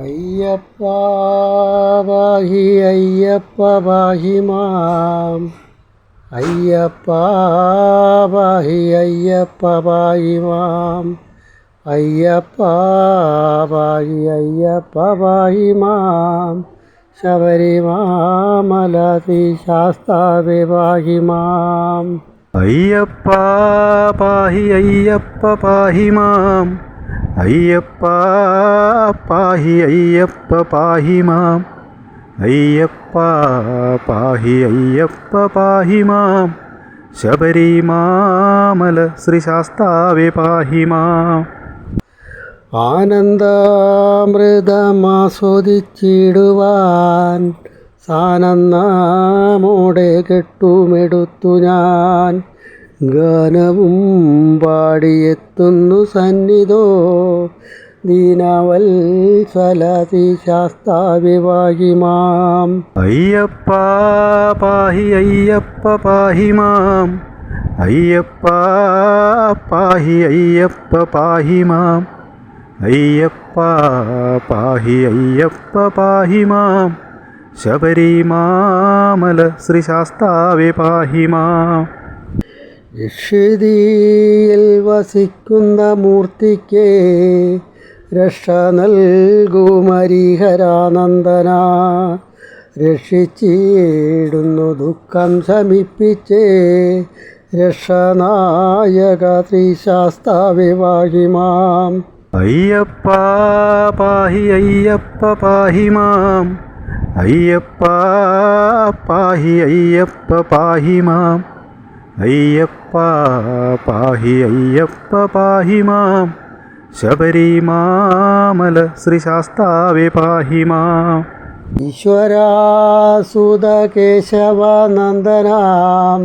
അയ്യപ്പ പാഹി അയ്യപ്പ പാഹി മാം. അയ്യപ്പ പാഹി അയ്യപ്പ പാഹി മാം. അയ്യപ്പ പാഹി അയ്യപ്പ പാഹി മാം. ശബരിമല ശ്രീശാസ്താവേ പാഹി മാം. അയ്യപ്പ പാഹി അയ്യപ്പ പാഹി മാം. അയ്യപ്പ പാഹി അയ്യപ്പ പാഹി മാം. അയ്യപ്പ പാഹി അയ്യപ്പ പാഹി മാം. ശബരിമല ശ്രീശാസ്താവേ പാഹി മാം. ആനന്ദാമൃതമാസ്വദിച്ചിടുവാൻ സാനന്ദമോടെ കെട്ടുമെടുത്തു ഞാൻ. ഗാനവും പാടിയെത്തുന്നു സന്നിധോ ദീനവത്സല ശ്രീശാസ്താവേ പാഹി മാം. അയ്യപ്പ പാഹി അയ്യപ്പ പാഹി മാം. അയ്യപ്പ പാഹി അയ്യപ്പ പാഹി മാം. അയ്യപ്പ പാഹി അയ്യപ്പ പാഹി മാം. ശബരിമല ശ്രീശാസ്താവേ പാഹി മാം. ഋഷിതിയിൽ വസിക്കുന്ന മൂർത്തിക്ക് രക്ഷ നൽകുമരിഹരാനന്ദന. രക്ഷിച്ചിടുന്നു ദുഃഖം ശമിപ്പിച്ചേ രക്ഷനായക ശ്രീശാസ്താവേ പാഹി മാം. അയ്യപ്പ പാഹി അയ്യപ്പ പാഹി മാം. അയ്യപ്പ പാഹി അയ്യപ്പ പാഹി മാം. അയ്യപ്പ പാഹി അയ്യപ്പ പാഹി മാം. ശബരിമല ശ്രീശാസ്താവേ പാഹി മാം. ഈശ്വരാസുത കേശവാനന്ദനാം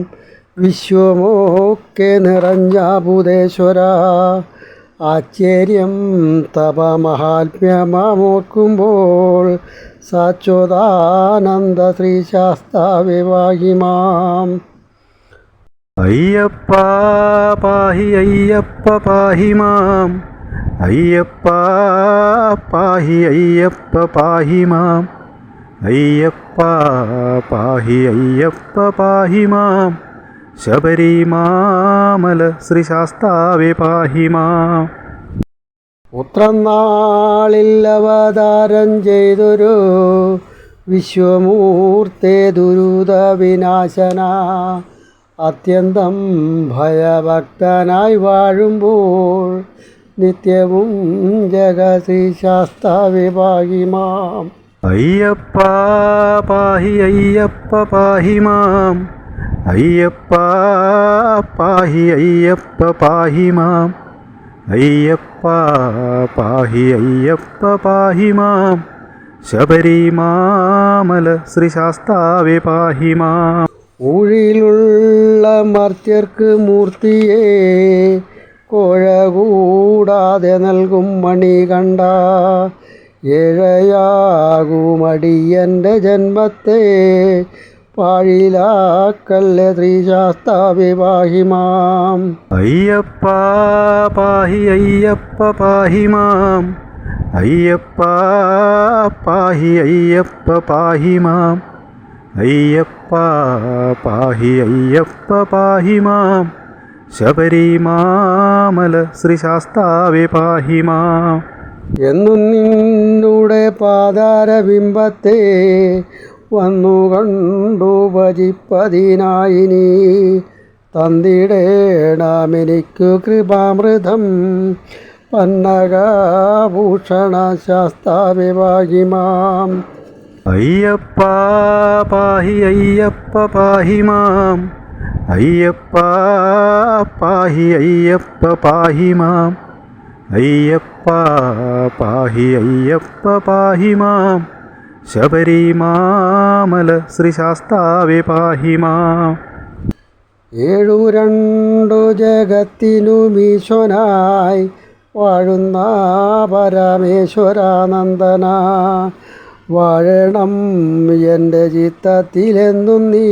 വിശ്വമൊക്കെ നിറഞ്ഞ ഭൂതേശ്വര. ആശ്ചര്യം തപ മഹാത്മ്യമോർക്കുമ്പോൾ സാശ്വതാനന്ദ ശ്രീശാസ്താവേ പാഹി മാം. അയ്യപ്പ പാഹി അയ്യപ്പ പാഹി മാം. അയ്യപ്പ പാഹി അയ്യപ്പ പാഹി മാം. അയ്യപ്പ പാഹി അയ്യപ്പ പാഹി മാം. ശബരിമല ശ്രീശാസ്താവേ പാഹി മാം. ഉത്രനാളിൽ അവതാരം ചെയ്തൊരു വിശ്വമൂർത്തേ ദുരിത വിനാശന. അത്യന്തം ഭയഭക്തനായി വാഴുമ്പോൾ നിത്യവും ജഗശ്രീശാസ്താവേ പാഹി മാം. അയ്യപ്പ പാഹി അയ്യപ്പ പാഹി മാം. അയ്യപ്പ പാഹി അയ്യപ്പ പാഹി മാം. അയ്യപ്പ പാഹി അയ്യപ്പ പാഹി മാം. ശബരിമല ശ്രീശാസ്താവേ പാഹി മാം. ഊഴിലുള്ള മർത്യർക്ക് മൂർത്തിയെ കോഴ കൂടാതെ നൽകും മണികണ്ഠ. ഏഴയാകുമടിയൻ്റെ ജന്മത്തെ പാഴിലാക്കല്ലേ ശ്രീശാസ്താവേ പാഹി മാം. അയ്യപ്പ പാഹി അയ്യപ്പ പാഹി മാം. അയ്യപ്പ പാഹി അയ്യപ്പ പാഹി മാം. അയ്യപ്പ പാഹി അയ്യപ്പ പാഹി മാം. ശബരിമല ശ്രീശാസ്താവേ പാഹി മാം. എന്നും നിന്നുടെ പാതാരബിംബത്തെ വന്നു കണ്ടു ഭജിപ്പതിനായി നീ തന്നിടേണമെനിക്കു കൃപാമൃതം. പന്നകഭൂഷണ ശാസ്താവേ പാഹി മാം. അയ്യപ്പ പാഹി അയ്യപ്പ പാഹി മാം. അയ്യപ്പ പാഹി അയ്യപ്പ പാഹി മാം. അയ്യപ്പ പാഹി അയ്യപ്പ പാഹി മാം. ശബരിമല ശ്രീശാസ്താവേ പാഹി മാം. ഏഴു രണ്ടു ജഗത്തിനുമീശ്വനായി വാഴുന്ന പരമേശ്വരാനന്ദന. വാഴണം എൻ്റെ ചിത്തത്തിലെന്നും നീ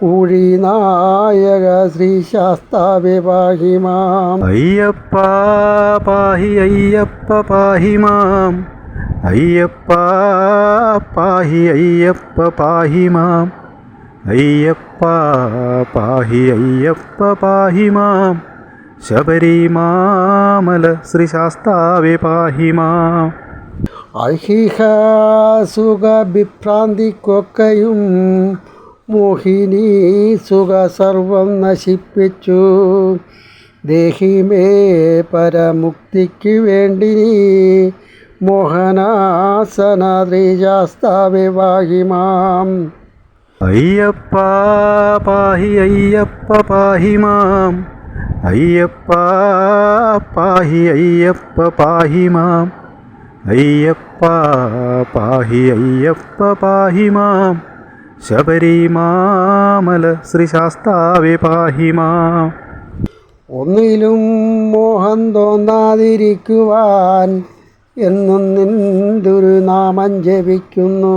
ഊഴിനായക ശ്രീശാസ്താവേ പാഹി മാം. അയ്യപ്പ പാഹി അയ്യപ്പ പാഹി മാം. അയ്യപ്പ പാഹി അയ്യപ്പ പാഹി മാം അയ്യപ്പ പാഹി അയ്യപ്പ പാഹി മാം ശബരിമാമല ശ്രീ ശാസ്താവേ പാഹി മാം ഐഹിക സുഖ വിഭ്രാന്തിക്കൊക്കെയും മോഹിനി സുഖ സർവം നശിപ്പിച്ചു ദേഹിമേ പരമുക്തിക്ക് വേണ്ടി മോഹനാസന ശ്രീശാസ്താവേ പാഹി മാം അയ്യപ്പ പാഹി അയ്യപ്പ പാഹി മാം അയ്യപ്പ പാഹി അയ്യപ്പ പാഹി മാം അയ്യപ്പ പാഹി അയ്യപ്പ പാഹി മാം ശബരിമാമല ശ്രീ ശാസ്താവേ പാഹി മാം ഒന്നിലും മോഹം തോന്നാതിരിക്കുവാൻ എന്നും നിന്തൊരു നാമം ജപിക്കുന്നു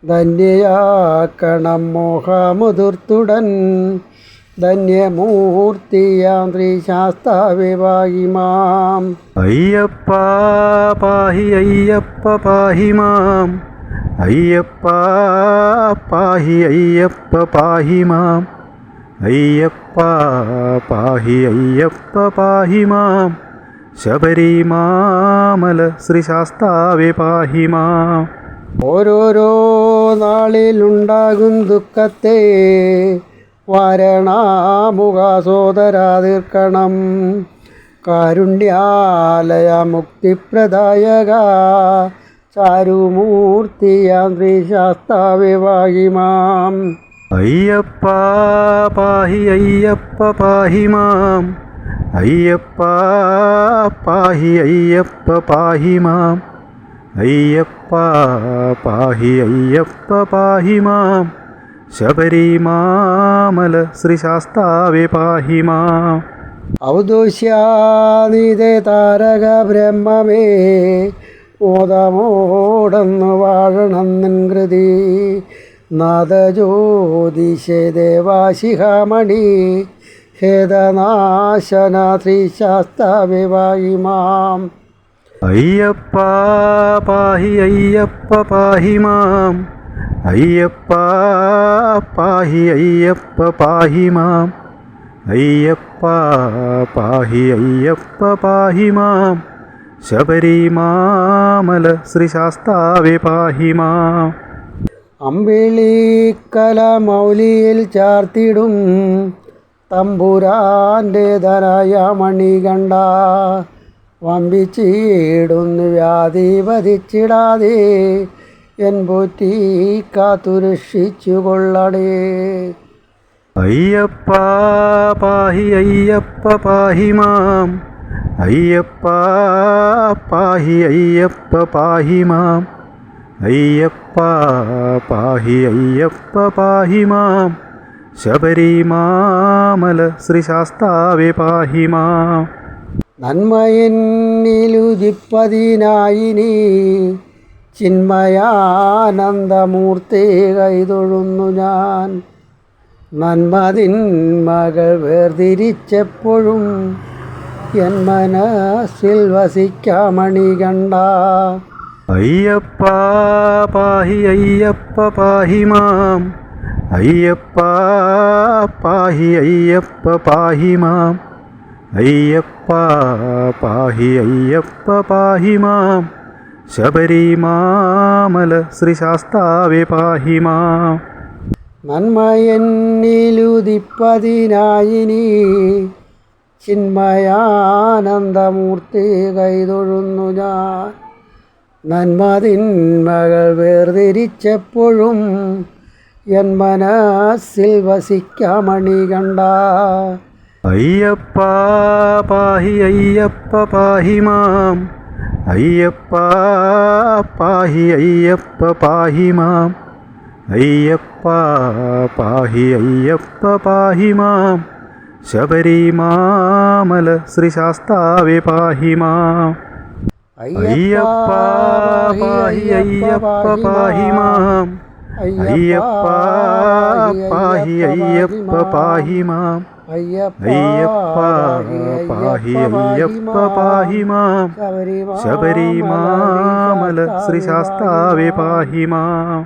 ധന്യയാക്കണം മോഹമുതിർത്തുടൻ ധന്യമൂർത്തിയാം ശ്രീശാസ്താവേ പാഹി മാം അയ്യപ്പ പാഹി അയ്യപ്പ പാഹി മാം അയ്യപ്പ പാഹി അയ്യപ്പ പാഹി മാം അയ്യപ്പ പാഹി അയ്യപ്പ പാഹി മാം ശബരിമാമല ശ്രീ ശാസ്താവേ പാഹി മാം ഓരോരോ നാളിലുണ്ടാകും ദുഃഖത്തെ വാരണാമുഖ സോദരാ തീർക്കണം കാരുണ്യാലയ മുക്തിപ്രദായക ചാരുമൂർത്തിയാം ശ്രീശാസ്താവേ പാഹി മാം അയ്യപ്പ പാഹി അയ്യപ്പ പാഹി മാം അയ്യപ്പ പാഹി അയ്യപ്പ പാഹി മാം അയ്യപ്പ പാഹി അയ്യപ്പ പാഹി മാം ശബരിമാമല ശ്രീ ശാസ്താവേ പാഹി മാം ഔദോഷ്യാനിതേ താരക ബ്രഹ്മമേ മോദമോടന്നു വാഴണം നിൻ കൃതി നാദജ്യോതിഷേ ദേവാശിഖാമണി ഹേതനാശന ശ്രീശാസ്താവേ പാഹി മാം അയ്യപ്പ പാഹി അയ്യപ്പ പാഹി മാം അയ്യപ്പ പാഹി അയ്യപ്പ പാഹി മാം അയ്യപ്പ പാഹി അയ്യപ്പ പാഹി മാം ശബരിമാമല ശ്രീ ശാസ്താവേ പാഹി മാം അമ്പിളിക്കല മൗലിയിൽ ചാർത്തിടും തമ്പുരാൻ്റെ ധനയ മണികണ്ഠ വമ്പിച്ചിടുന്നു വ്യാധി വധിച്ചിടാതെ എൻ പോറ്റി കാത്തുരക്ഷിച്ചു കൊള്ളടേ അയ്യപ്പ പാഹി അയ്യപ്പ പാഹി മാം അയ്യപ്പ പാഹി അയ്യപ്പ പാഹി മാം അയ്യപ്പ പാഹി അയ്യപ്പ പാഹി മാം ശബരിമാമല ശ്രീ ശാസ്താവേ പാഹി മാം നന്മയെന്നിലുദിപ്പതിനായി നീ ചിന്മയാനന്ദമൂർത്തി കൈതൊഴുന്നു ഞാൻ നന്മതിന്മകൾ വേർതിരിച്ചെപ്പോഴും എൻ മനസ്സിൽ വസിക്കാമണികണ്ട അയ്യപ്പ പാഹി അയ്യപ്പ പാഹി മാം അയ്യപ്പ പാഹി അയ്യപ്പ പാഹി മാം അയ്യപ്പ പാഹി അയ്യപ്പ പാഹി മാം ശബരിമാമല ശ്രീ ശാസ്താവേ പാഹി മാം നന്മയെന്നിലുദിപ്പതിനായി നീ ചിന്മയാനന്ദമൂർത്തി കൈതൊഴുന്നു ഞാൻ നന്മതിന്മകൾ വേർതിരിച്ചെപ്പോഴും എൻ മനസ്സിൽ വസിക്കാമണികണ്ട അയ്യപ്പ പാഹി അയ്യപ്പ പാഹി മാം അയ്യപ്പ പാഹി അയ്യപ്പ പാഹി മാം അയ്യപ്പ പാഹി അയ്യപ്പ പാഹി മാം ശബരിമാമല ശ്രീ ശാസ്താവേ പാഹി മാം അയ്യപ്പ പാഹി അയ്യപ്പ പാഹി മാം അയ്യപ്പ പാഹി അയ്യപ്പ പാഹി മാം അയ്യപ്പ അയ്യപ്പ പാഹി അയ്യപ്പ പാഹി മാം ശബരിമാമല ശ്രീ ശാസ്താവേ പാഹി മാം